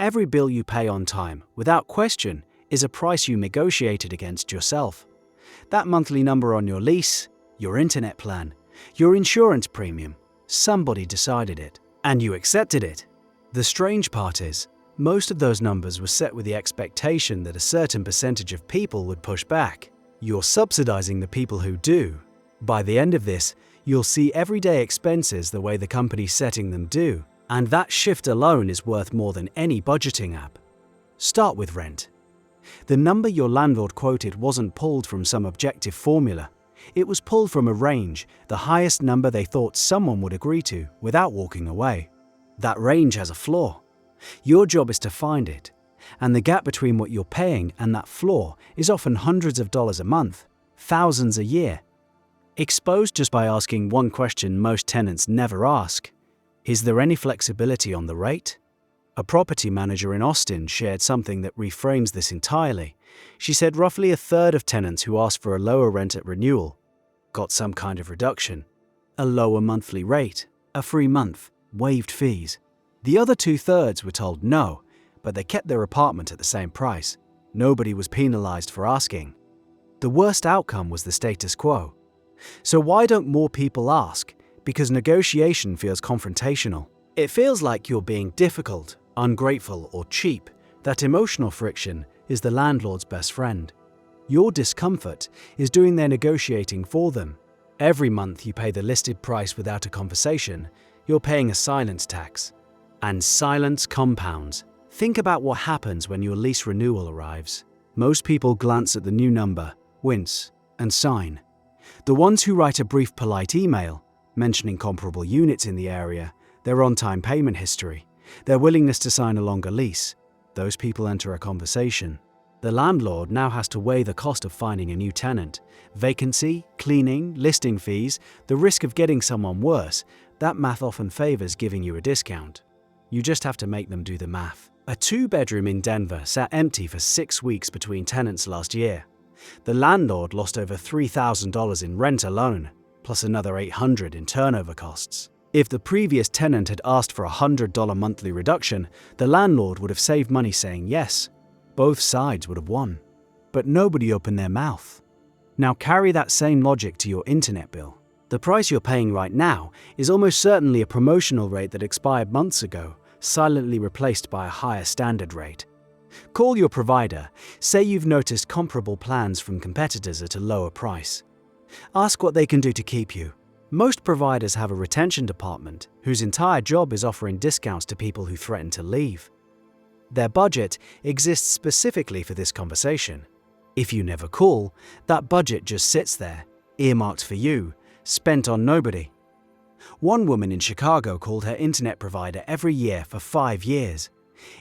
Every bill you pay on time, without question, is a price you negotiated against yourself. That monthly number on your lease, your internet plan, your insurance premium, somebody decided it, and you accepted it. The strange part is, most of those numbers were set with the expectation that a certain percentage of people would push back. You're subsidizing the people who do. By the end of this, you'll see everyday expenses the way the company's setting them do, and that shift alone is worth more than any budgeting app. Start with rent. The number your landlord quoted wasn't pulled from some objective formula. It was pulled from a range, the highest number they thought someone would agree to without walking away. That range has a floor. Your job is to find it, and the gap between what you're paying and that floor is often hundreds of dollars a month, thousands a year. Exposed just by asking one question most tenants never ask: is there any flexibility on the rate? A property manager in Austin shared something that reframes this entirely. She said roughly a third of tenants who asked for a lower rent at renewal got some kind of reduction, a lower monthly rate, a free month, waived fees. The other 2/3 were told no, but they kept their apartment at the same price. Nobody was penalized for asking. The worst outcome was the status quo. So why don't more people ask? Because negotiation feels confrontational. It feels like you're being difficult, ungrateful, or cheap. That emotional friction is the landlord's best friend. Your discomfort is doing their negotiating for them. Every month you pay the listed price without a conversation, you're paying a silence tax. And silence compounds. Think about what happens when your lease renewal arrives. Most people glance at the new number, wince, and sign. The ones who write a brief polite email, mentioning comparable units in the area, their on-time payment history, their willingness to sign a longer lease, those people enter a conversation. The landlord now has to weigh the cost of finding a new tenant, vacancy, cleaning, listing fees, the risk of getting someone worse. That math often favors giving you a discount. You just have to make them do the math. A 2-bedroom in Denver sat empty for 6 weeks between tenants last year. The landlord lost over $3,000 in rent alone, plus another $800 in turnover costs. If the previous tenant had asked for a $100 monthly reduction, the landlord would have saved money saying yes. Both sides would have won. But nobody opened their mouth. Now carry that same logic to your internet bill. The price you're paying right now is almost certainly a promotional rate that expired months ago, silently replaced by a higher standard rate. Call your provider, say you've noticed comparable plans from competitors at a lower price. Ask what they can do to keep you. Most providers have a retention department whose entire job is offering discounts to people who threaten to leave. Their budget exists specifically for this conversation. If you never call, that budget just sits there, earmarked for you, spent on nobody. One woman in Chicago called her internet provider every year for 5 years.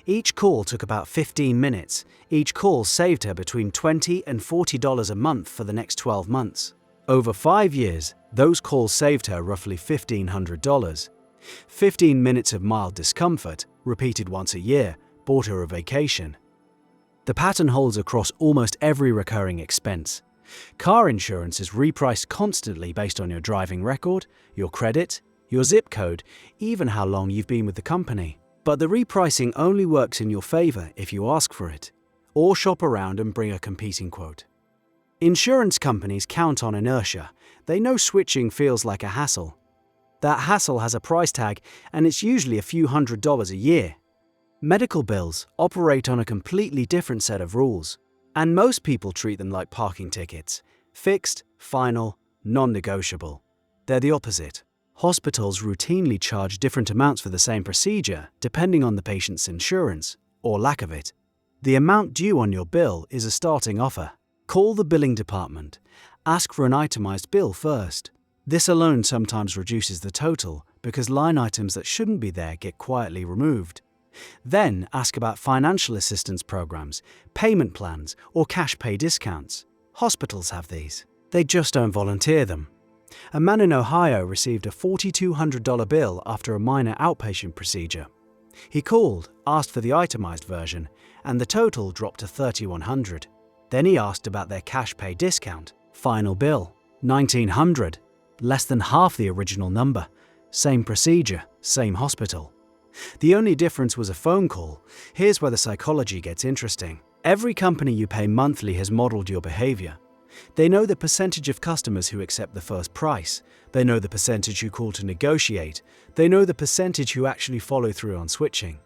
Each call took about 15 minutes. Each call saved her between $20 and $40 a month for the next 12 months. Over 5 years, those calls saved her roughly $1,500. 15 minutes of mild discomfort, repeated once a year, bought her a vacation. The pattern holds across almost every recurring expense. Car insurance is repriced constantly based on your driving record, your credit, your zip code, even how long you've been with the company. But the repricing only works in your favor if you ask for it, or shop around and bring a competing quote. Insurance companies count on inertia. They know switching feels like a hassle. That hassle has a price tag, and it's usually a few $100s a year. Medical bills operate on a completely different set of rules, and most people treat them like parking tickets: fixed, final, non-negotiable. They're the opposite. Hospitals routinely charge different amounts for the same procedure depending on the patient's insurance, or lack of it. The amount due on your bill is a starting offer. Call the billing department. Ask for an itemized bill first. This alone sometimes reduces the total because line items that shouldn't be there get quietly removed. Then ask about financial assistance programs, payment plans, or cash pay discounts. Hospitals have these. They just don't volunteer them. A man in Ohio received a $4,200 bill after a minor outpatient procedure. He called, asked for the itemized version, and the total dropped to $3,100. Then he asked about their cash pay discount. Final bill, $1,900, less than half the original number. Same procedure, same hospital. The only difference was a phone call. Here's where the psychology gets interesting. Every company you pay monthly has modeled your behavior. They know the percentage of customers who accept the first price. They know the percentage who call to negotiate. They know the percentage who actually follow through on switching.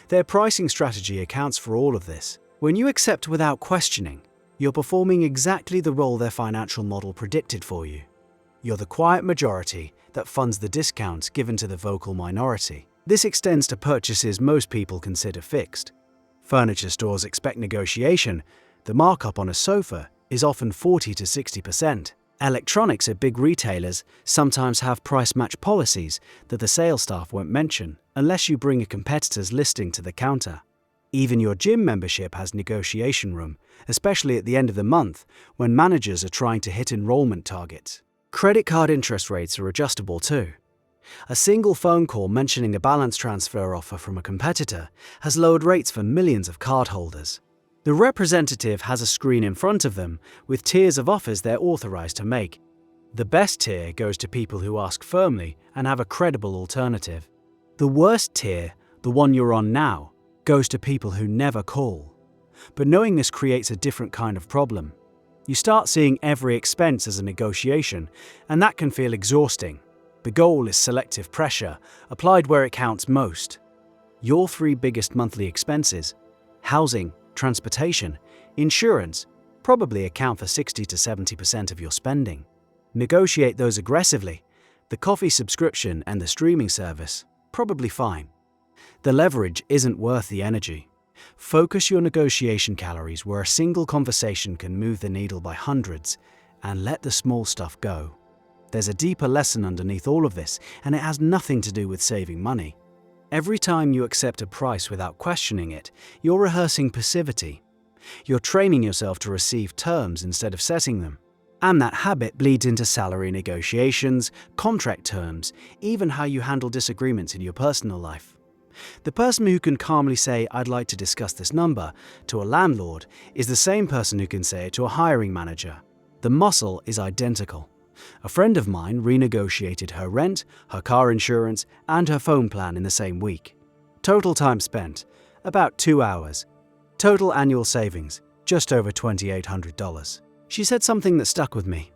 Their pricing strategy accounts for all of this. When you accept without questioning, you're performing exactly the role their financial model predicted for you. You're the quiet majority that funds the discounts given to the vocal minority. This extends to purchases most people consider fixed. Furniture stores expect negotiation. The markup on a sofa is often 40 to 60%. Electronics at big retailers sometimes have price match policies that the sales staff won't mention unless you bring a competitor's listing to the counter. Even your gym membership has negotiation room, especially at the end of the month when managers are trying to hit enrollment targets. Credit card interest rates are adjustable too. A single phone call mentioning a balance transfer offer from a competitor has lowered rates for millions of cardholders. The representative has a screen in front of them with tiers of offers they're authorized to make. The best tier goes to people who ask firmly and have a credible alternative. The worst tier, the one you're on now, goes to people who never call. But knowing this creates a different kind of problem. You start seeing every expense as a negotiation, and that can feel exhausting. The goal is selective pressure, applied where it counts most. Your three biggest monthly expenses, housing, transportation, insurance, probably account for 60 to 70% of your spending. Negotiate those aggressively. The coffee subscription and the streaming service, probably fine. The leverage isn't worth the energy. Focus your negotiation calories where a single conversation can move the needle by hundreds, and let the small stuff go. There's a deeper lesson underneath all of this, and it has nothing to do with saving money. Every time you accept a price without questioning it, you're rehearsing passivity. You're training yourself to receive terms instead of setting them. And that habit bleeds into salary negotiations, contract terms, even how you handle disagreements in your personal life. The person who can calmly say, "I'd like to discuss this number," to a landlord is the same person who can say it to a hiring manager. The muscle is identical. A friend of mine renegotiated her rent, her car insurance, and her phone plan in the same week. Total time spent, about 2 hours. Total annual savings, just over $2,800. She said something that stuck with me.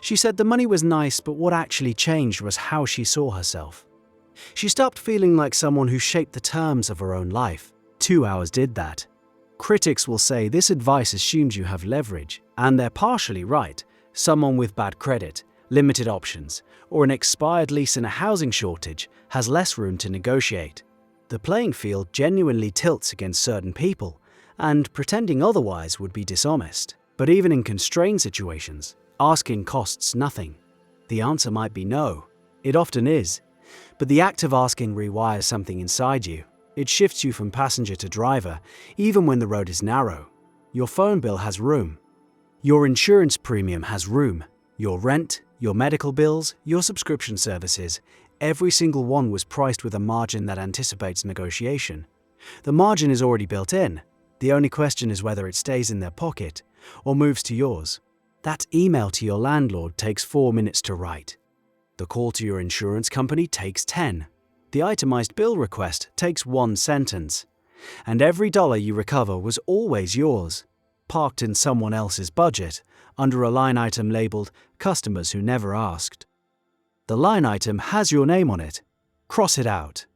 She said the money was nice, but what actually changed was how she saw herself. She stopped feeling like someone who shaped the terms of her own life. 2 hours did that. Critics will say this advice assumes you have leverage, and they're partially right. Someone with bad credit, limited options, or an expired lease in a housing shortage has less room to negotiate. The playing field genuinely tilts against certain people, and pretending otherwise would be dishonest. But even in constrained situations, asking costs nothing. The answer might be no. It often is. But the act of asking rewires something inside you. It shifts you from passenger to driver, even when the road is narrow. Your phone bill has room. Your insurance premium has room. Your rent, your medical bills, your subscription services, every single one was priced with a margin that anticipates negotiation. The margin is already built in. The only question is whether it stays in their pocket or moves to yours. That email to your landlord takes 4 minutes to write. The call to your insurance company takes 10. The itemized bill request takes 1 sentence. And every dollar you recover was always yours, parked in someone else's budget, under a line item labeled "Customers Who Never Asked." The line item has your name on it. Cross it out.